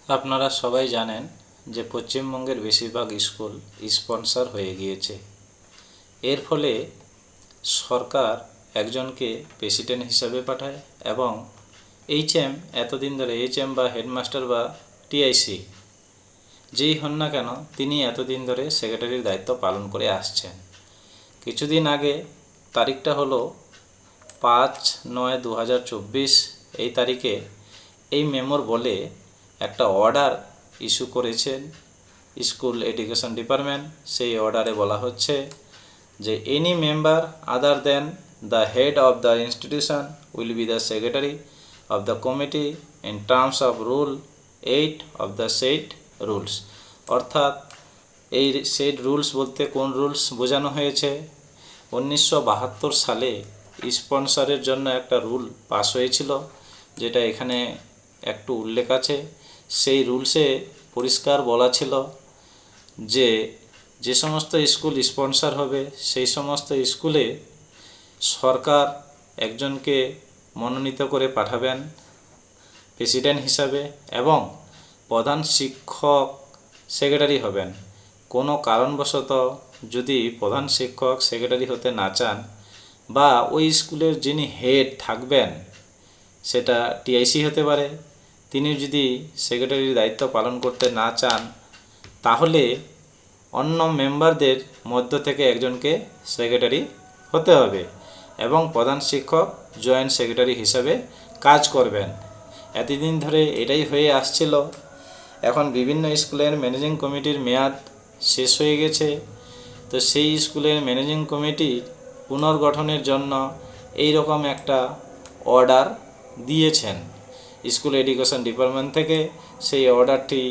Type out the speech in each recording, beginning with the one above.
আপনারা সবাই জানেন যে পশ্চিমবঙ্গের বেশিরভাগ স্কুল স্পন্সর হয়ে গিয়েছে। এর ফলে সরকার একজনকে প্রেসিডেন্ট হিসাবে পাঠায় এবং এইচএম এতদিন ধরে এইচএম বা হেডমাস্টার বা টিআইসি যেই হন না কেন তিনি এতদিন ধরে সেক্রেটারির দায়িত্ব পালন করে আসছেন। কিছুদিন আগে তারিখটা হলো 5/9/2024 এই তারিখে এই মেমোর বলে একটা অর্ডার ইস্যু করেছেন স্কুল এডুকেশন ডিপার্টমেন্ট। সেই অর্ডারে বলা হচ্ছে যে any member other than the head of the institution will be the secretary of the committee in terms of rule 8 of the set rules. অর্থাৎ এই সেট রুলস বলতে কোন রুলস বোঝানো হয়েছে? 1972 সালে স্পন্সরের জন্য একটা রুল পাস হয়েছিল, যেটা এখানে একটু উল্লেখ আছে। সেই রুলসে পরিষ্কার বলা ছিল যে যে সমস্ত স্কুল স্পন্সর হবে সেই সমস্ত স্কুলে সরকার একজনকে মনোনীত করে পাঠাবেন প্রেসিডেন্ট হিসাবে এবং প্রধান শিক্ষক সেক্রেটারি হবেন। কোনো কারণবশত যদি প্রধান শিক্ষক সেক্রেটারি হতে না চান বা ওই স্কুলের যিনি হেড থাকবেন সেটা টিআইসি হতে পারে, তিনি যদি সেক্রেটারির দায়িত্ব পালন করতে না চান তাহলে অন্য মেম্বারদের মধ্য থেকে একজনকে সেক্রেটারি হতে হবে এবং প্রধান শিক্ষক জয়েন্ট সেক্রেটারি হিসাবে কাজ করবেন। এতদিন ধরে এটাই হয়ে আসছিল। এখন বিভিন্ন স্কুলের ম্যানেজিং কমিটির মেয়াদ শেষ হয়ে গেছে, তো সেই স্কুলের ম্যানেজিং কমিটি পুনর্গঠনের জন্য এই রকম একটা অর্ডার দিয়েছেন স্কুল এডুকেশন ডিপার্টমেন্ট থেকে। সেই অর্ডারটি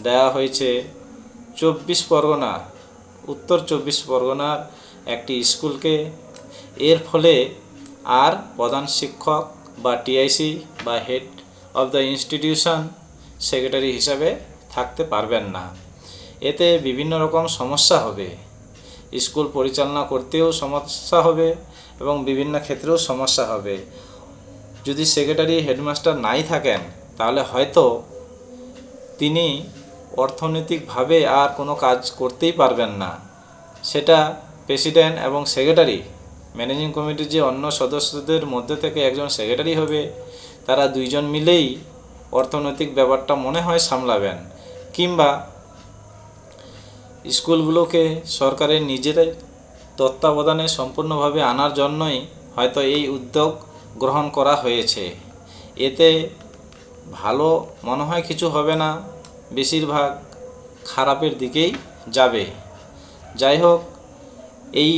দেওয়া হয়েছে 24 পরগনা, উত্তর 24 পরগনার একটি স্কুলকে। এর ফলে আর প্রধান শিক্ষক বা টিআইসি বা head of the institution secretary হিসাবে থাকতে পারবেন না। এতে বিভিন্ন রকম সমস্যা হবে, স্কুল পরিচালনা করতেও সমস্যা হবে এবং বিভিন্ন ক্ষেত্রেও সমস্যা হবে। যদি সেক্রেটারি হেডমাস্টার নাই থাকেন তাহলে হয়তো তিনি অর্থনৈতিকভাবে আর কোনো কাজ করতেই পারবেন না। সেটা প্রেসিডেন্ট এবং সেক্রেটারি, ম্যানেজিং কমিটির যে অন্য সদস্যদের মধ্যে থেকে একজন সেক্রেটারি হবে, তারা দুইজন মিলেই অর্থনৈতিক ব্যাপারটা মনে হয় সামলাবেন, কিংবা স্কুলগুলোকে সরকারের নিজেদের তত্ত্বাবধানে সম্পূর্ণভাবে আনার জন্যই হয়তো এই উদ্যোগ গ্রহণ করা হয়েছে। এতে ভালো মনে হয় কিছু হবে না, বেশিরভাগ খারাপের দিকেই যাবে। যাই হোক, এই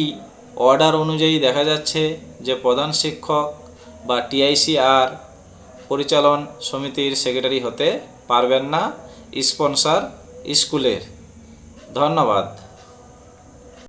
অর্ডার অনুযায়ী দেখা যাচ্ছে যে প্রধান শিক্ষক বা টিআইসি আর পরিচালন সমিতির সেক্রেটারি হতে পারবেন না স্পন্সর স্কুলের। ধন্যবাদ।